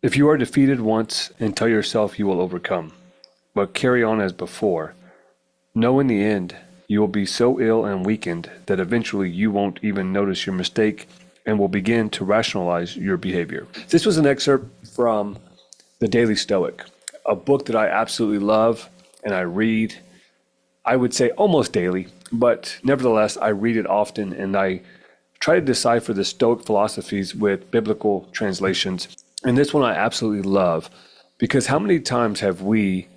If you are defeated once and tell yourself you will overcome, but carry on as before, know in the end you will be so ill and weakened that eventually you won't even notice your mistake and will begin to rationalize your behavior. This was an excerpt from the Daily Stoic, a book that I absolutely love and I read, I would say almost daily, but nevertheless, I read it often and I try to decipher the Stoic philosophies with biblical translations. And this one I absolutely love because how many times have we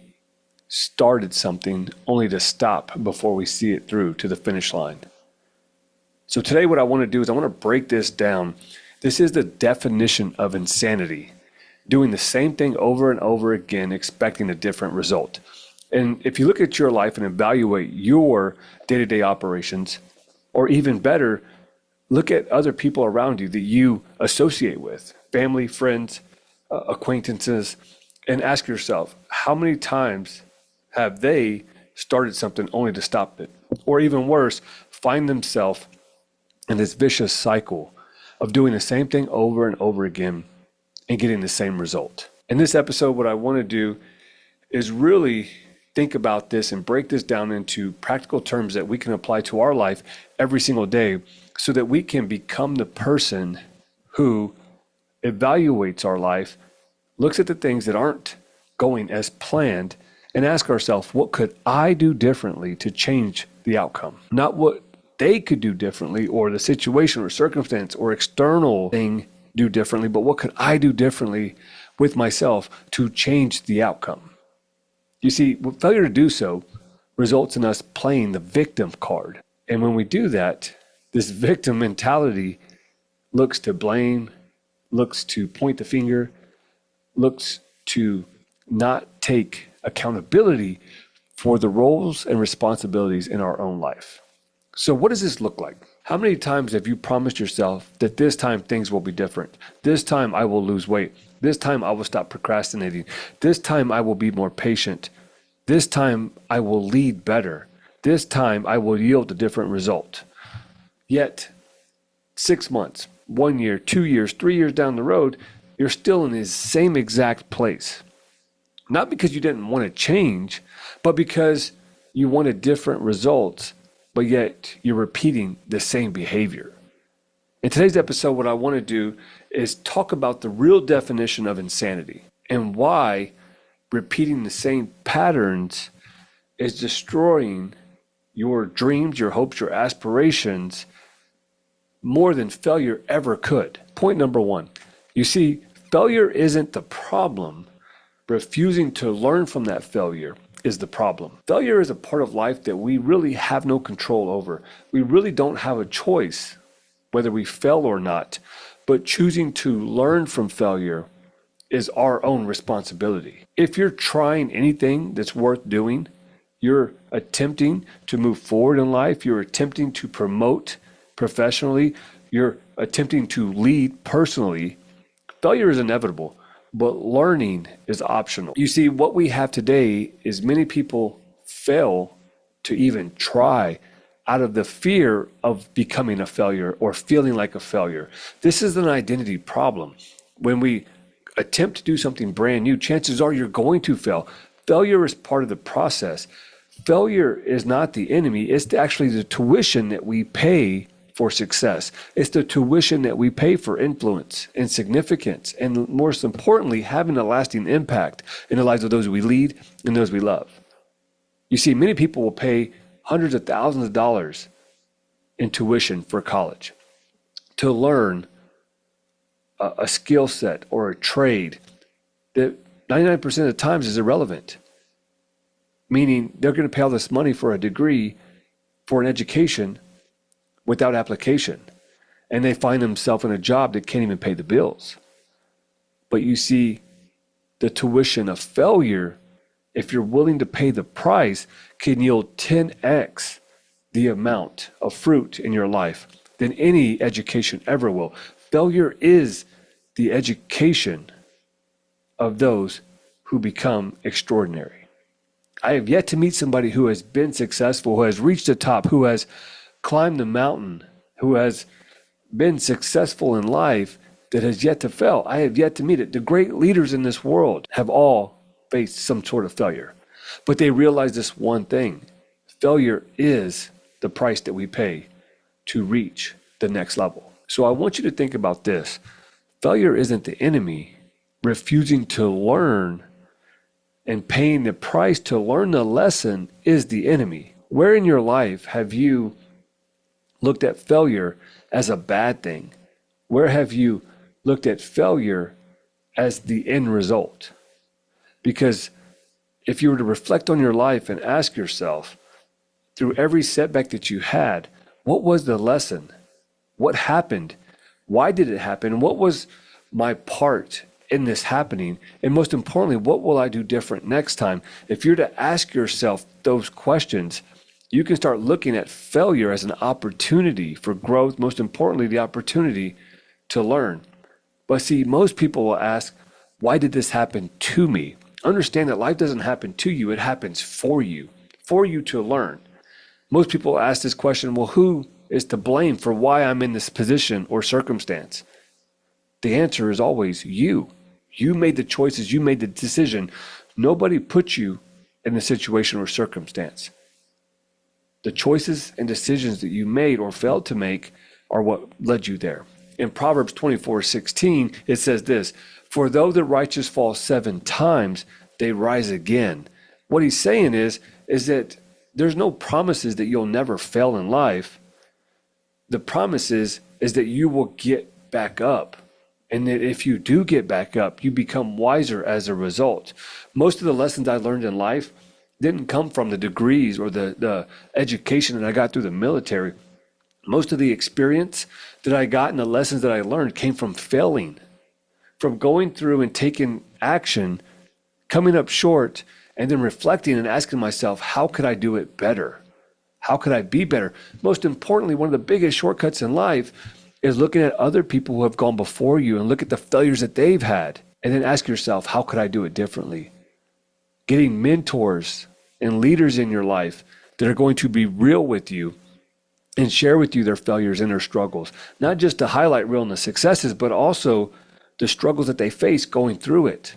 started something only to stop before we see it through to the finish line? So today what I want to do is I want to break this down. This is the definition of insanity, doing the same thing over and over again, expecting a different result. And if you look at your life and evaluate your day-to-day operations, or even better, look at other people around you that you associate with, family, friends, acquaintances, and ask yourself, how many times have they started something only to stop it? Or even worse, find themselves in this vicious cycle of doing the same thing over and over again and getting the same result. In this episode, what I want to do is really think about this and break this down into practical terms that we can apply to our life every single day so that we can become the person who evaluates our life, looks at the things that aren't going as planned, and ask ourselves, what could I do differently to change the outcome? Not what they could do differently or the situation or circumstance or external thing do differently, but what could I do differently with myself to change the outcome? You see, failure to do so results in us playing the victim card. And when we do that, this victim mentality looks to blame, looks to point the finger, looks to not take accountability for the roles and responsibilities in our own life. So what does this look like? How many times have you promised yourself that this time things will be different? This time I will lose weight. This time I will stop procrastinating. This time I will be more patient. This time I will lead better. This time I will yield a different result. Yet 6 months, 1 year, 2 years, 3 years down the road, you're still in the same exact place. Not because you didn't want to change, but because you wanted different results, but yet you're repeating the same behavior. In today's episode, what I want to do is talk about the real definition of insanity and why repeating the same patterns is destroying your dreams, your hopes, your aspirations more than failure ever could. Point number one, you see, failure isn't the problem. Refusing to learn from that failure is the problem. Failure is a part of life that we really have no control over. We really don't have a choice whether we fail or not, but choosing to learn from failure is our own responsibility. If you're trying anything that's worth doing, you're attempting to move forward in life, you're attempting to promote professionally, you're attempting to lead personally, failure is inevitable. But learning is optional. You see, what we have today is many people fail to even try out of the fear of becoming a failure or feeling like a failure. This is an identity problem. When we attempt to do something brand new, chances are you're going to fail. Failure is part of the process. Failure is not the enemy. It's actually the tuition that we pay for success. It's the tuition that we pay for influence and significance, and most importantly, having a lasting impact in the lives of those we lead and those we love. You see, many people will pay hundreds of thousands of dollars in tuition for college to learn a skill set or a trade that 99% of the times is irrelevant. Meaning they're going to pay all this money for a degree, for an education, without application, and they find themselves in a job that can't even pay the bills. But you see, the tuition of failure, if you're willing to pay the price, can yield 10x the amount of fruit in your life than any education ever will. Failure is the education of those who become extraordinary. I have yet to meet somebody who has been successful, who has reached the top, who has climbed the mountain, who has been successful in life that has yet to fail. I have yet to meet it. The great leaders in this world have all faced some sort of failure, but they realize this one thing: failure is the price that we pay to reach the next level. So I want you to think about this. Failure isn't the enemy. Refusing to learn and paying the price to learn the lesson is the enemy. Where in your life have you looked at failure as a bad thing? Where have you looked at failure as the end result? Because if you were to reflect on your life and ask yourself, through every setback that you had, what was the lesson? What happened? Why did it happen? What was my part in this happening? And most importantly, what will I do different next time? If you're to ask yourself those questions, you can start looking at failure as an opportunity for growth, most importantly, the opportunity to learn. But see, most people will ask, why did this happen to me? Understand that life doesn't happen to you, it happens for you to learn. Most people ask this question, well, who is to blame for why I'm in this position or circumstance? The answer is always you. You made the choices, you made the decision. Nobody put you in the situation or circumstance. The choices and decisions that you made or failed to make are what led you there. In Proverbs 24:16, it says this: for though the righteous fall 7 times, they rise again. What he's saying is that there's no promises that you'll never fail in life. The promise is that you will get back up. And that if you do get back up, you become wiser as a result. Most of the lessons I learned in life didn't come from the degrees or the education that I got through the military. Most of the experience that I got and the lessons that I learned came from failing, from going through and taking action, coming up short, and then reflecting and asking myself, how could I do it better? How could I be better? Most importantly, one of the biggest shortcuts in life is looking at other people who have gone before you and look at the failures that they've had, and then ask yourself, how could I do it differently? Getting mentors and leaders in your life that are going to be real with you and share with you their failures and their struggles, not just to highlight real and the successes, but also the struggles that they face going through it.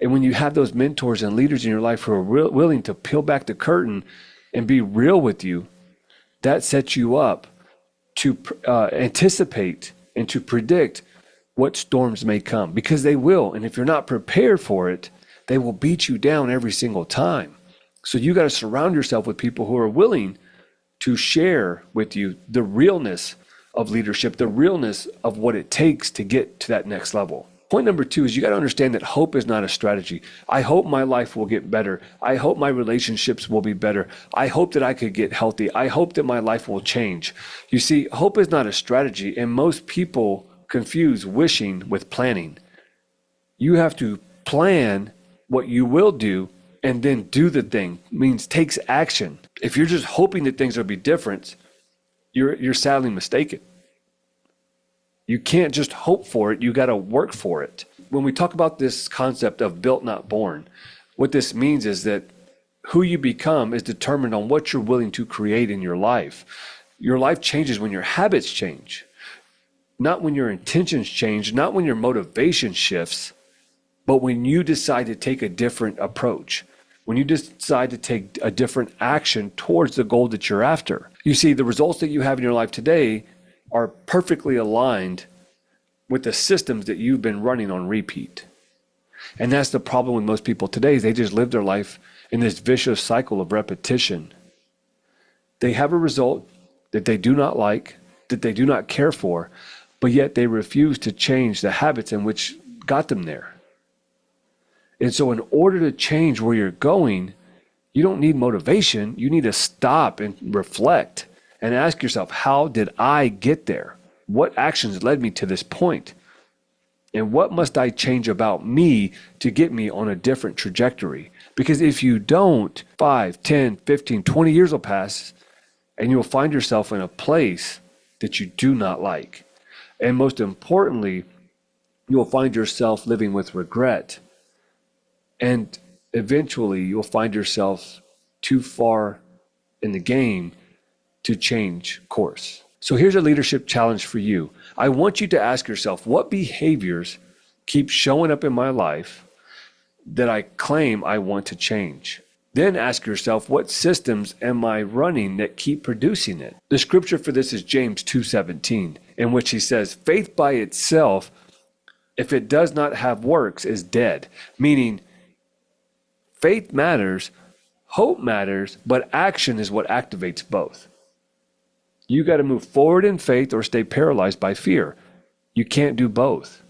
And when you have those mentors and leaders in your life who are willing to peel back the curtain and be real with you, that sets you up to anticipate and to predict what storms may come, because they will. And if you're not prepared for it, they will beat you down every single time. So you got to surround yourself with people who are willing to share with you the realness of leadership, the realness of what it takes to get to that next level. Point number 2 is you got to understand that hope is not a strategy. I hope my life will get better. I hope my relationships will be better. I hope that I could get healthy. I hope that my life will change. You see, hope is not a strategy, and most people confuse wishing with planning. You have to plan what you will do and then do the thing. It means takes action. If you're just hoping that things will be different, you're sadly mistaken. You can't just hope for it. You got to work for it. When we talk about this concept of built, not born, what this means is that who you become is determined on what you're willing to create in your life. Your life changes when your habits change, not when your intentions change, not when your motivation shifts, but when you decide to take a different approach, when you decide to take a different action towards the goal that you're after. You see, the results that you have in your life today are perfectly aligned with the systems that you've been running on repeat. And that's the problem with most people today, is they just live their life in this vicious cycle of repetition. They have a result that they do not like, that they do not care for, but yet they refuse to change the habits in which got them there. And so in order to change where you're going, you don't need motivation. You need to stop and reflect and ask yourself, how did I get there? What actions led me to this point? And what must I change about me to get me on a different trajectory? Because if you don't, 5, 10, 15, 20 years will pass and you'll find yourself in a place that you do not like. And most importantly, you'll find yourself living with regret. And eventually you'll find yourself too far in the game to change course. So here's a leadership challenge for you. I want you to ask yourself, what behaviors keep showing up in my life that I claim I want to change? Then ask yourself, what systems am I running that keep producing it? The scripture for this is James 2:17, in which he says, faith by itself, if it does not have works, is dead. Meaning, faith matters, hope matters, but action is what activates both. You got to move forward in faith or stay paralyzed by fear. You can't do both.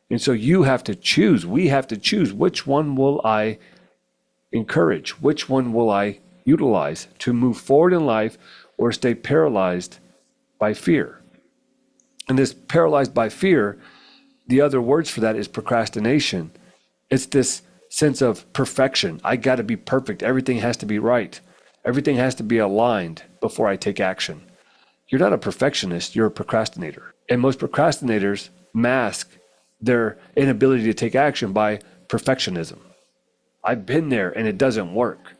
And so you have to choose. We have to choose, which one will I encourage? Which one will I utilize to move forward in life or stay paralyzed by fear? And this paralyzed by fear, the other words for that is procrastination. It's this sense of perfection. I got to be perfect. Everything has to be right. Everything has to be aligned before I take action. You're not a perfectionist, you're a procrastinator. And most procrastinators mask their inability to take action by perfectionism. I've been there and it doesn't work.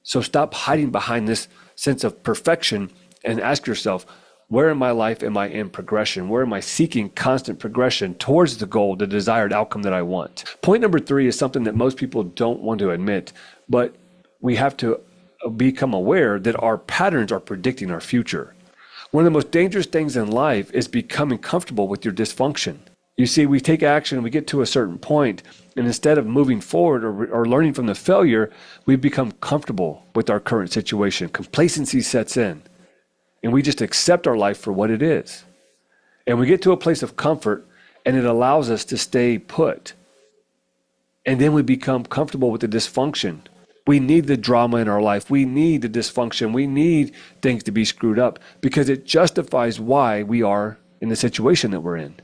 So stop hiding behind this sense of perfection and ask yourself, where in my life am I in progression? Where am I seeking constant progression towards the goal, the desired outcome that I want? Point number 3 is something that most people don't want to admit, but we have to become aware that our patterns are predicting our future. One of the most dangerous things in life is becoming comfortable with your dysfunction. You see, we take action, we get to a certain point, and instead of moving forward or learning from the failure, we become comfortable with our current situation. Complacency sets in, and we just accept our life for what it is. And we get to a place of comfort, and it allows us to stay put. And then we become comfortable with the dysfunction. We need the drama in our life. We need the dysfunction. We need things to be screwed up because it justifies why we are in the situation that we're in.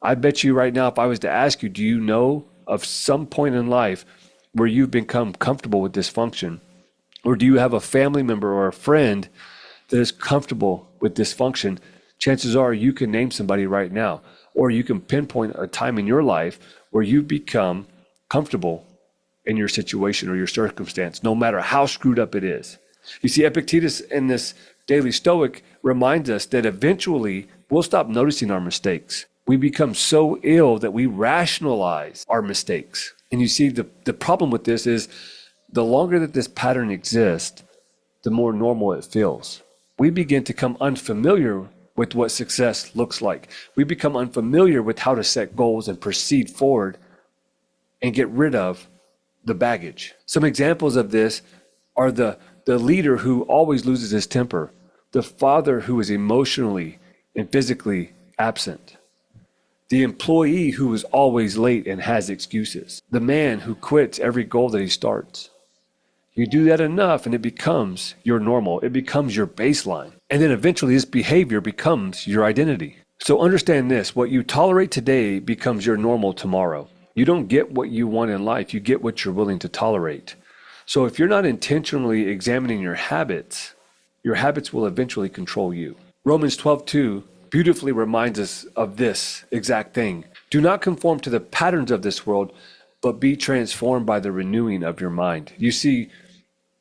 I bet you right now, if I was to ask you, do you know of some point in life where you've become comfortable with dysfunction? Or do you have a family member or a friend that is comfortable with dysfunction? Chances are you can name somebody right now, or you can pinpoint a time in your life where you've become comfortable in your situation or your circumstance, no matter how screwed up it is. You see, Epictetus in this Daily Stoic reminds us that eventually we'll stop noticing our mistakes. We become so ill that we rationalize our mistakes. And you see, the problem with this is the longer that this pattern exists, the more normal it feels. We begin to become unfamiliar with what success looks like. We become unfamiliar with how to set goals and proceed forward and get rid of the baggage. Some examples of this are the leader who always loses his temper, the father who is emotionally and physically absent, the employee who is always late and has excuses, the man who quits every goal that he starts. You do that enough and it becomes your normal, it becomes your baseline. And then eventually this behavior becomes your identity. So understand this, what you tolerate today becomes your normal tomorrow. You don't get what you want in life, you get what you're willing to tolerate. So if you're not intentionally examining your habits will eventually control you. Romans 12:2 beautifully reminds us of this exact thing. Do not conform to the patterns of this world, but be transformed by the renewing of your mind. You see,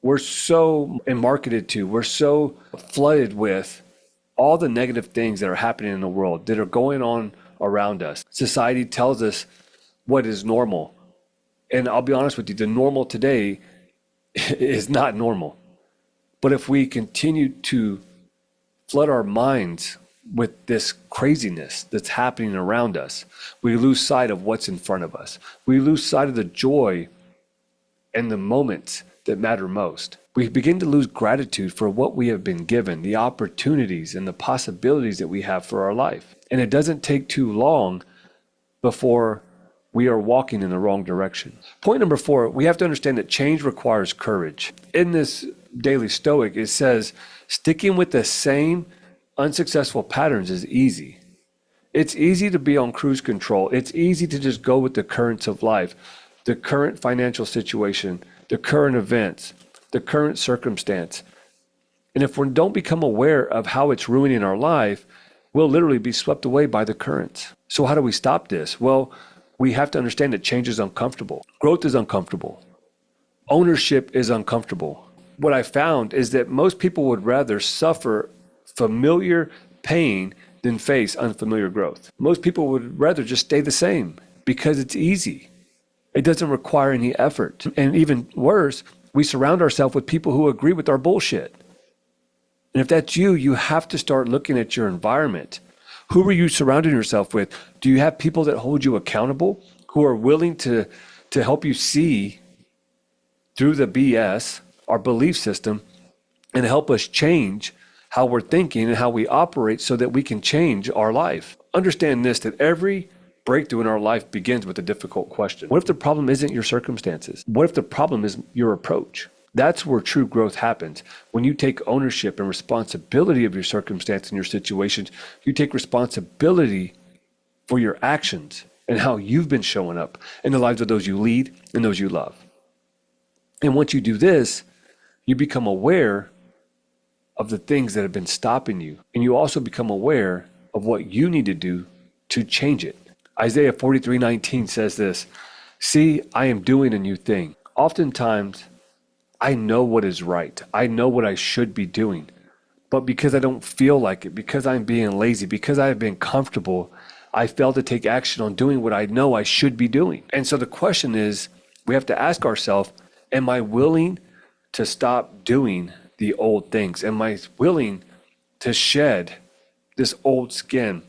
we're so we're so flooded with all the negative things that are happening in the world, that are going on around us. Society tells us what is normal. And I'll be honest with you, the normal today is not normal. But if we continue to flood our minds with this craziness that's happening around us, we lose sight of what's in front of us. We lose sight of the joy and the moments that matter most. We begin to lose gratitude for what we have been given, the opportunities and the possibilities that we have for our life. And it doesn't take too long before we are walking in the wrong direction. Point number 4, we have to understand that change requires courage. In this Daily Stoic, it says, sticking with the same unsuccessful patterns is easy. It's easy to be on cruise control. It's easy to just go with the currents of life, the current financial situation, the current events, the current circumstance. And if we don't become aware of how it's ruining our life, we'll literally be swept away by the currents. So how do we stop this? Well, we have to understand that change is uncomfortable. Growth is uncomfortable. Ownership is uncomfortable. What I found is that most people would rather suffer familiar pain than face unfamiliar growth. Most people would rather just stay the same because it's easy. It doesn't require any effort. And even worse, we surround ourselves with people who agree with our bullshit. And if that's you, you have to start looking at your environment. Who are you surrounding yourself with? Do you have people that hold you accountable, who are willing to help you see through the BS, our belief system, and help us change how we're thinking and how we operate so that we can change our life? Understand this, that every breakthrough in our life begins with a difficult question. What if the problem isn't your circumstances? What if the problem is your approach? That's where true growth happens. When you take ownership and responsibility of your circumstance and your situations, you take responsibility for your actions and how you've been showing up in the lives of those you lead and those you love. And once you do this, you become aware of the things that have been stopping you. And you also become aware of what you need to do to change it. Isaiah 43:19 says this, "See, I am doing a new thing." Oftentimes, I know what is right. I know what I should be doing. But because I don't feel like it, because I'm being lazy, because I have been comfortable, I fail to take action on doing what I know I should be doing. And so the question is, we have to ask ourselves, am I willing to stop doing the old things? Am I willing to shed this old skin?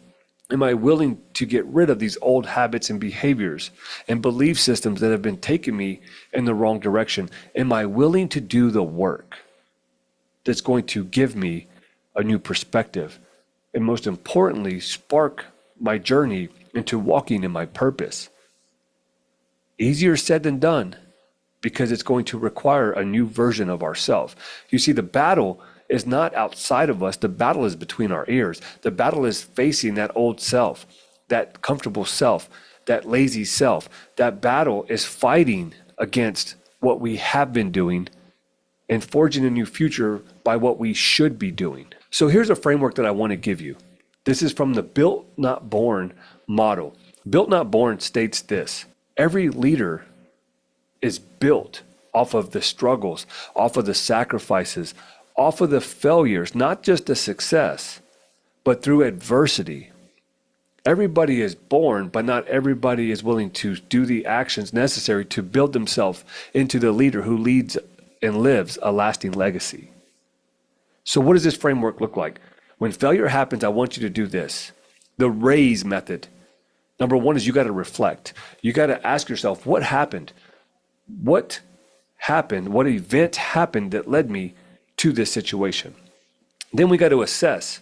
Am I willing to get rid of these old habits and behaviors and belief systems that have been taking me in the wrong direction? Am I willing to do the work that's going to give me a new perspective? And most importantly, spark my journey into walking in my purpose. Easier said than done, because it's going to require a new version of ourselves. You see, the battle is not outside of us. The battle is between our ears. The battle is facing that old self, that comfortable self, that lazy self. That battle is fighting against what we have been doing and forging a new future by what we should be doing. So here's a framework that I want to give you. This is from the Built Not Born model. Built Not Born states this: every leader is built off of the struggles, off of the sacrifices, off of the failures, not just the success, but through adversity. Everybody is born, but not everybody is willing to do the actions necessary to build themselves into the leader who leads and lives a lasting legacy. So what does this framework look like? When failure happens, I want you to do this. The RAISE method. Number one is you got to reflect. You got to ask yourself, what happened? What happened? What event happened that led me to this situation? Then we got to assess,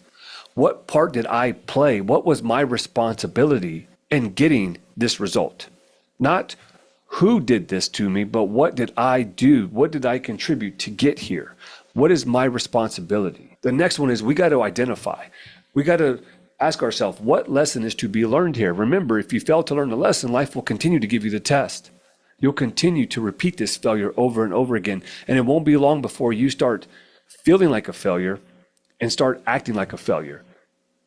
what part did I play? What was my responsibility in getting this result? Not who did this to me, but what did I do? What did I contribute to get here? What is my responsibility? The next one is we got to identify. We got to ask ourselves, what lesson is to be learned here? Remember, if you fail to learn the lesson, life will continue to give you the test. You'll continue to repeat this failure over and over again, and it won't be long before you start feeling like a failure and start acting like a failure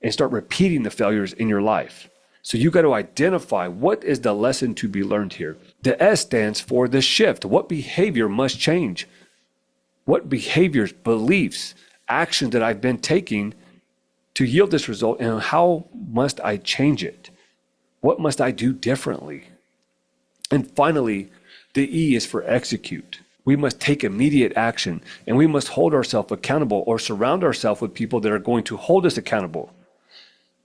and start repeating the failures in your life. So you got to identify, what is the lesson to be learned here? The S stands for the shift. What behavior must change? What behaviors, beliefs, actions that I've been taking to yield this result, and how must I change it? What must I do differently? And finally, the E is for execute. We must take immediate action, and we must hold ourselves accountable or surround ourselves with people that are going to hold us accountable.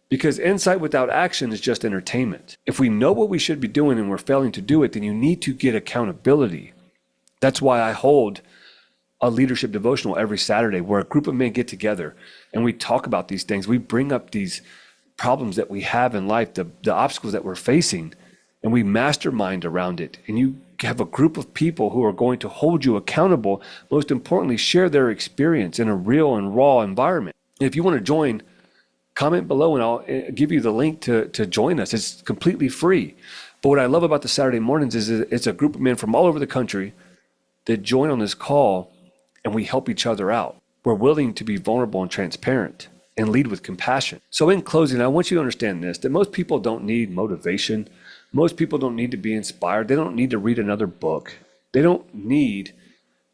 Because insight without action is just entertainment. If we know what we should be doing and we're failing to do it, then you need to get accountability. That's why I hold a leadership devotional every Saturday where a group of men get together and we talk about these things. We bring up these problems that we have in life, the obstacles that we're facing, and we mastermind around it. And you have a group of people who are going to hold you accountable, most importantly, share their experience in a real and raw environment. If you want to join, comment below and I'll give you the link to join us. It's completely free. But what I love about the Saturday mornings is it's a group of men from all over the country that join on this call, and we help each other out. We're willing to be vulnerable and transparent and lead with compassion. So in closing, I want you to understand this, that most people don't need motivation. Most people don't need to be inspired. They don't need to read another book. They don't need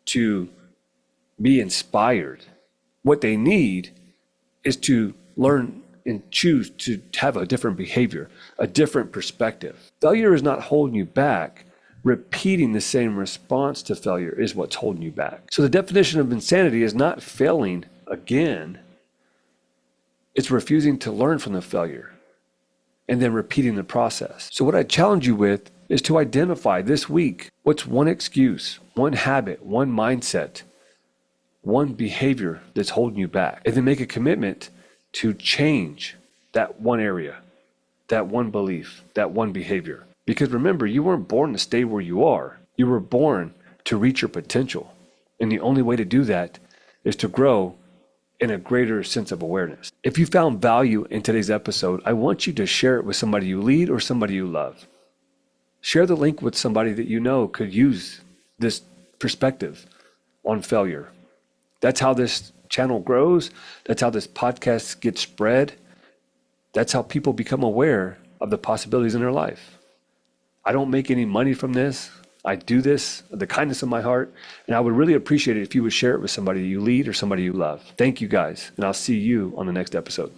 to be inspired. What they need is to learn and choose to have a different behavior, a different perspective. Failure is not holding you back. Repeating the same response to failure is what's holding you back. So the definition of insanity is not failing again. It's refusing to learn from the failure and then repeating the process. So what I challenge you with is to identify this week, what's one excuse, one habit, one mindset, one behavior that's holding you back, and then make a commitment to change that one area, that one belief, that one behavior. Because remember, you weren't born to stay where you are. You were born to reach your potential. And the only way to do that is to grow in a greater sense of awareness. If you found value in today's episode, I want you to share it with somebody you lead or somebody you love. Share the link with somebody that you know could use this perspective on failure. That's how this channel grows. That's how this podcast gets spread. That's how people become aware of the possibilities in their life. I don't make any money from this. I do this of the kindness of my heart, and I would really appreciate it if you would share it with somebody you lead or somebody you love. Thank you guys, and I'll see you on the next episode.